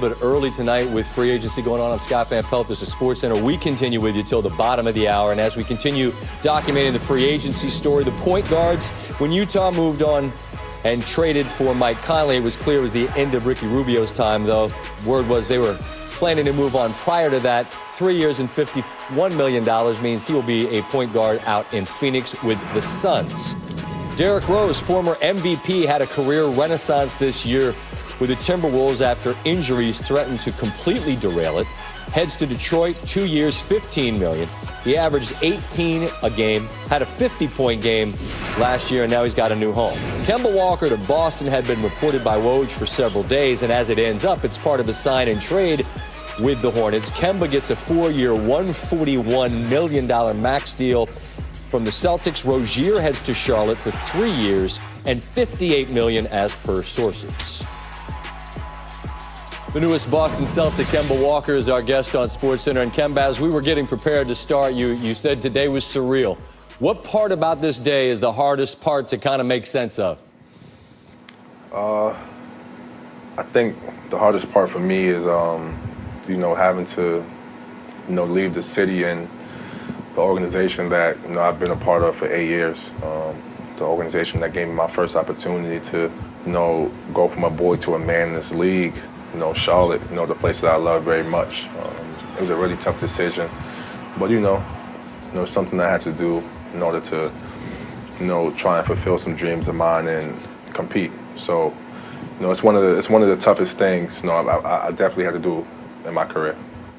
bit early tonight with free agency going on. I'm Scott Van Pelt. This is SportsCenter. We continue with you till the bottom of the hour. And as we continue documenting the free agency story, the point guards, when Utah moved on and traded for Mike Conley, it was clear it was the end of Ricky Rubio's time, though. Word was they were planning to move on prior to that. 3 years and $51 million means he will be a point guard out in Phoenix with the Suns. Derrick Rose, former MVP, had a career renaissance this year with the Timberwolves after injuries threatened to completely derail it. Heads to Detroit, 2 years, $15 million. He averaged 18 a game, had a 50-point game last year, and now he's got a new home. Kemba Walker to Boston had been reported by Woj for several days, and as it ends up, it's part of a sign and trade with the Hornets. Kemba gets a 4-year, $141 million max deal from the Celtics. Rozier heads to Charlotte for 3 years and $58 million as per sources. The newest Boston Celtic, Kemba Walker, is our guest on SportsCenter. And Kemba, as we were getting prepared to start, you said today was surreal. What part about this day is the hardest part to kind of make sense of? I think the hardest part for me is, having to, leave the city and the organization that, I've been a part of for 8 years. The organization that gave me my first opportunity to, go from a boy to a man in this league. Charlotte, the place that I love very much. It was a really tough decision, but something I had to do in order to, try and fulfill some dreams of mine and compete. So, it's one of the toughest things, I definitely had to do in my career.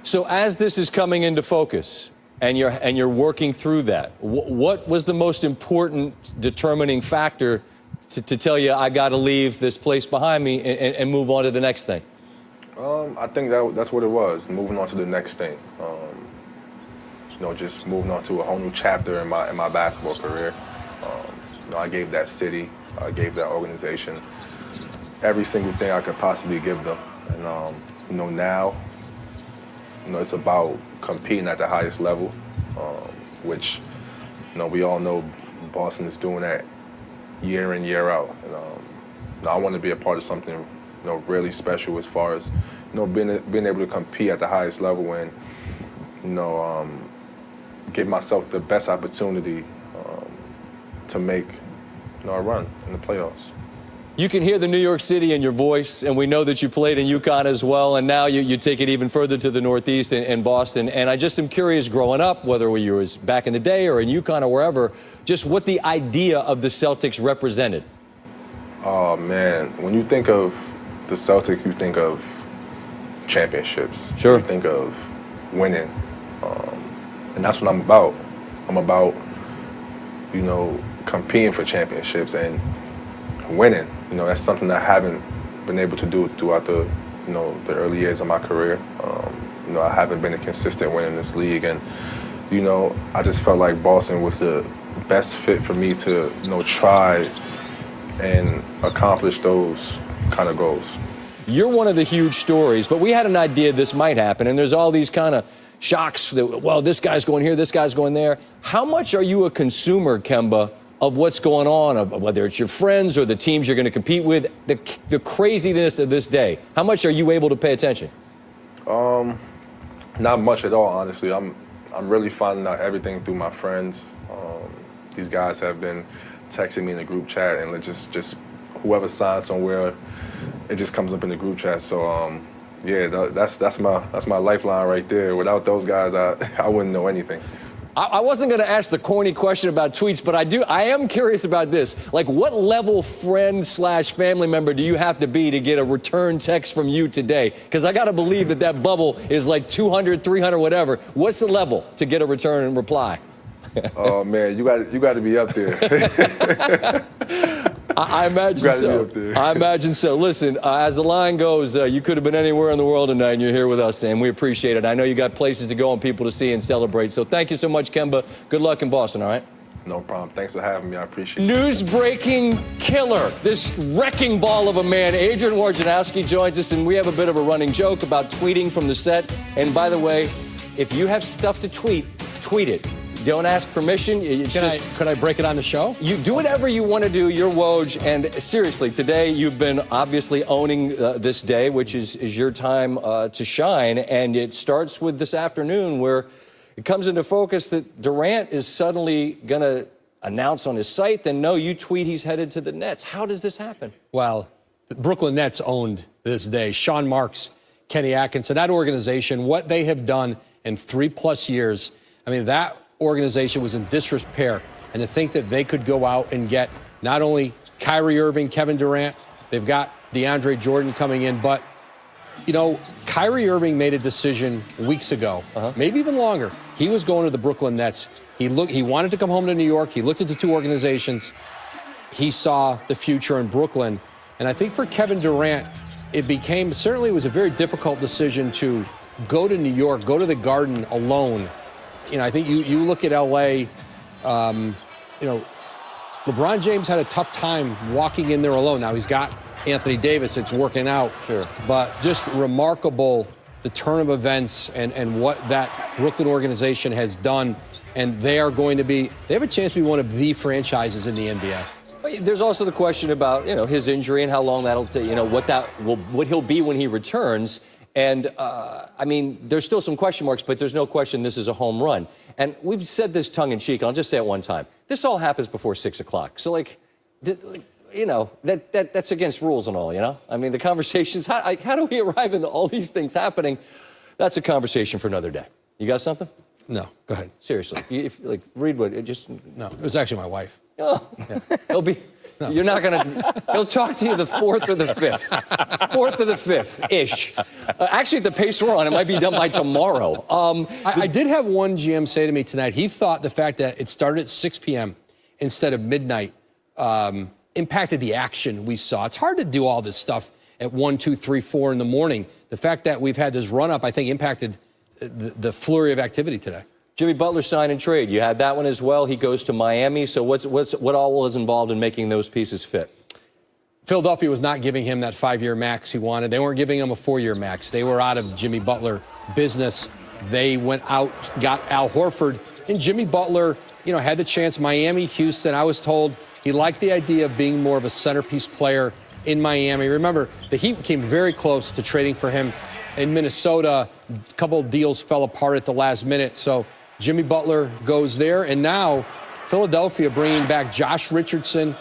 So as this is coming into focus and you're working through that, what was the most important determining factor to tell you I got to leave this place behind me and move on to the next thing? I think that's what it was, moving on to the next thing. Just moving on to a whole new chapter in my basketball career. I gave that city, I gave that organization every single thing I could possibly give them. And, now, it's about competing at the highest level, which, we all know Boston is doing that year in, year out. And, I want to be a part of something, really special as far as, being able to compete at the highest level and, give myself the best opportunity to make, a run in the playoffs. You can hear the New York City in your voice, and we know that you played in UConn as well, and now you take it even further to the Northeast in Boston. And I just am curious, growing up, whether you was back in the day or in UConn or wherever, just what the idea of the Celtics represented. Oh, man. When you think of the Celtics, you think of championships. Sure. You think of winning. And that's what I'm about. I'm about, competing for championships and winning. That's something I haven't been able to do throughout the early years of my career. I haven't been a consistent winner in this league. And, I just felt like Boston was the best fit for me to, try and accomplish those kind of goals. You're one of the huge stories, but we had an idea this might happen, and there's all these kind of shocks that, well, this guy's going here, this guy's going there. How much are you a consumer, Kemba, of what's going on, whether it's your friends or the teams you're going to compete with, the craziness of this day? How much are you able to pay attention? Not much at all, honestly. I'm really finding out everything through my friends. These guys have been texting me in the group chat, and just whoever signs somewhere, it just comes up in the group chat. So yeah, that's my lifeline right there. Without those guys, I wouldn't know anything. I wasn't going to ask the corny question about tweets, but I am curious about this. Like, what level friend/family member do you have to be to get a return text from you today? Because I got to believe that bubble is like 200, 300, whatever. What's the level to get a return and reply? Oh man, you got to be up there. I imagine so. I imagine so. Listen, as the line goes, you could have been anywhere in the world tonight, and you're here with us, and we appreciate it. I know you got places to go and people to see and celebrate. So thank you so much, Kemba. Good luck in Boston, all right? No problem. Thanks for having me. I appreciate it. News-breaking killer, this wrecking ball of a man. Adrian Wojnarowski joins us, and we have a bit of a running joke about tweeting from the set. And by the way, if you have stuff to tweet, tweet it. don't ask permission. Could I break it on the show? You do whatever you want to do. You're Woj. And seriously, today you've been obviously owning this day, which is your time to shine. And it starts with this afternoon where it comes into focus that Durant is suddenly going to announce on his site. Then, no, you tweet he's headed to the Nets. How does this happen? Well, the Brooklyn Nets owned this day. Sean Marks, Kenny Atkinson, that organization, what they have done in 3+ years, I mean, that organization was in disrepair. And to think that they could go out and get not only Kyrie Irving, Kevin Durant, they've got DeAndre Jordan coming in, but, you know, Kyrie Irving made a decision weeks ago, maybe even longer. He was going to the Brooklyn Nets. He wanted to come home to New York. He looked at the two organizations. He saw the future in Brooklyn. And I think for Kevin Durant, certainly it was a very difficult decision to go to New York, go to the Garden alone. You know, I think you look at L.A., LeBron James had a tough time walking in there alone. Now, he's got Anthony Davis. It's working out. Sure. But just remarkable, the turn of events and what that Brooklyn organization has done. And they have a chance to be one of the franchises in the NBA. There's also the question about, his injury and how long that'll take, what he'll be when he returns. And, there's still some question marks, but there's no question this is a home run. And we've said this tongue-in-cheek. I'll just say it one time. This all happens before 6 o'clock. So, that's against rules and all, the conversations, how do we arrive in all these things happening? That's a conversation for another day. You got something? No, go ahead. Seriously. Read what, No, it was actually my wife. Oh, yeah. You're not going to, he'll talk to you the 4th or the 5th. 4th or the 5th-ish. Actually, at the pace we're on, it might be done by tomorrow. I did have one GM say to me tonight, he thought the fact that it started at 6 p.m. instead of midnight impacted the action we saw. It's hard to do all this stuff at 1, 2, 3, 4 in the morning. The fact that we've had this run-up, I think, impacted the flurry of activity today. Jimmy Butler sign and trade. You had that one as well. He goes to Miami. So what all was involved in making those pieces fit? Philadelphia was not giving him that 5-year max he wanted. They weren't giving him a 4-year max. They were out of Jimmy Butler business. They went out, got Al Horford, and Jimmy Butler, had the chance. Miami, Houston. I was told he liked the idea of being more of a centerpiece player in Miami. Remember, the Heat came very close to trading for him in Minnesota. A couple of deals fell apart at the last minute. So Jimmy Butler goes there, and now Philadelphia bringing back Josh Richardson,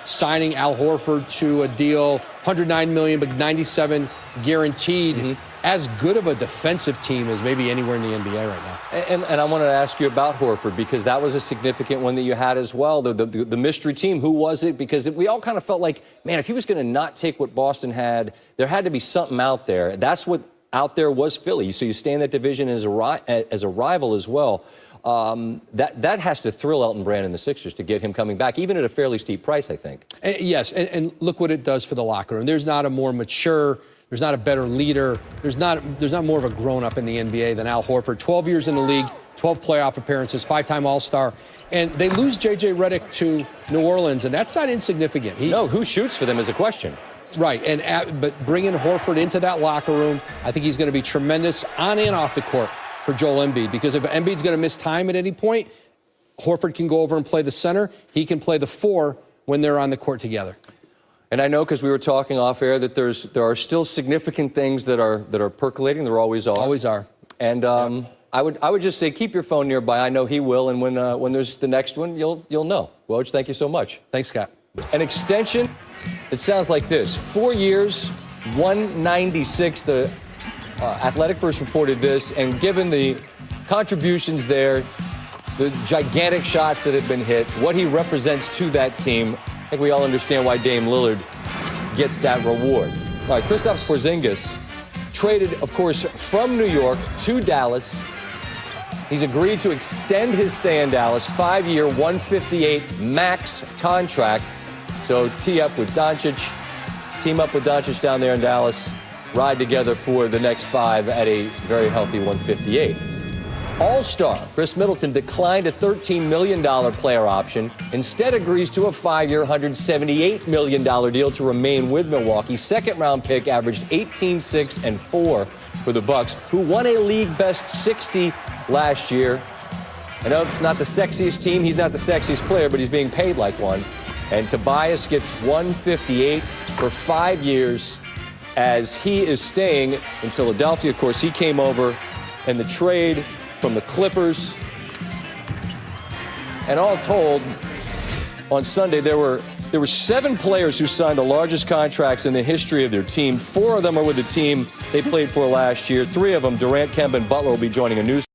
signing Al Horford to a deal, $109 million, but $97 guaranteed. As good of a defensive team as maybe anywhere in the NBA right now. And I wanted to ask you about Horford, because that was a significant one that you had as well. The mystery team, who was it? Because we all kind of felt like, man, if he was going to not take what Boston had, there had to be something out there. That's what out there was Philly. So you stay in that division as a rival as well. That has to thrill Elton Brand and the Sixers to get him coming back, even at a fairly steep price, I think. Yes, and look what it does for the locker room. There's not a more mature, there's not a better leader, there's not more of a grown-up in the NBA than Al Horford. 12 years in the league, 12 playoff appearances, 5-time All-Star. And they lose J.J. Redick to New Orleans, and that's not insignificant. No, who shoots for them is a question. Right, but bringing Horford into that locker room, I think he's going to be tremendous on and off the court for Joel Embiid, because if Embiid's going to miss time at any point, Horford can go over and play the center. He can play the 4 when they're on the court together. And I know, because we were talking off air, that there are still significant things that are percolating. There always are. Always are. And I would just say keep your phone nearby. I know he will, and when there's the next one, you'll know. Woj, thank you so much. Thanks, Scott. An extension. It sounds like this: 4 years, $196. The Athletic first reported this, and given the contributions there, the gigantic shots that have been hit, what he represents to that team, I think we all understand why Dame Lillard gets that reward. All right, Kristaps Porzingis traded, of course, from New York to Dallas. He's agreed to extend his stay in Dallas, 5-year, $158 max contract. So team up with Doncic down there in Dallas, ride together for the next 5 at a very healthy $158. All-star Chris Middleton declined a $13 million player option, instead agrees to a 5-year, $178 million deal to remain with Milwaukee. Second-round pick averaged 18, 6, and 4 for the Bucks, who won a league-best 60 last year. I know it's not the sexiest team. He's not the sexiest player, but he's being paid like one. And Tobias gets $158 for 5 years as he is staying in Philadelphia. Of course, he came over in the trade from the Clippers. And all told, on Sunday, there were 7 players who signed the largest contracts in the history of their team. 4 of them are with the team they played for last year. 3 of them, Durant, Kemba, and Butler, will be joining a new